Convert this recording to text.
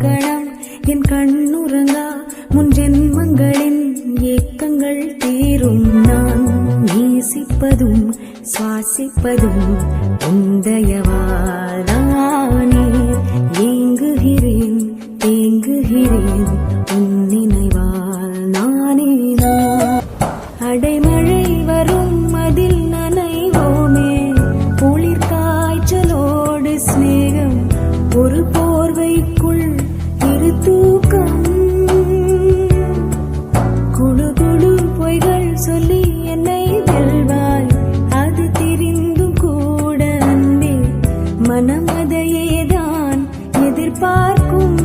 கணம் என் கண்ணுறங்கா முன் ஜென்மங்களின் ஏக்கங்கள் தீரும். நான் நேசிப்பதும் சுவாசிப்பதும் உந்தயவாதானே. ஏங்குகிறேன் தேங்குகிறேன் உன் நினைவால் நானே நான். அடைமழை வரும் அதில் நனைவோமே, குளிர் காய்ச்சலோடு சிநேகம், ஒரு போர்வைக்குள் இரு தூக்கம். குடு குடு பொய்கள் சொல்லி என்னை வெல்வாய், அது தெரிந்தும் கூட அன்பே மனம் அதையேதான் எதிர்பார்க்கும்.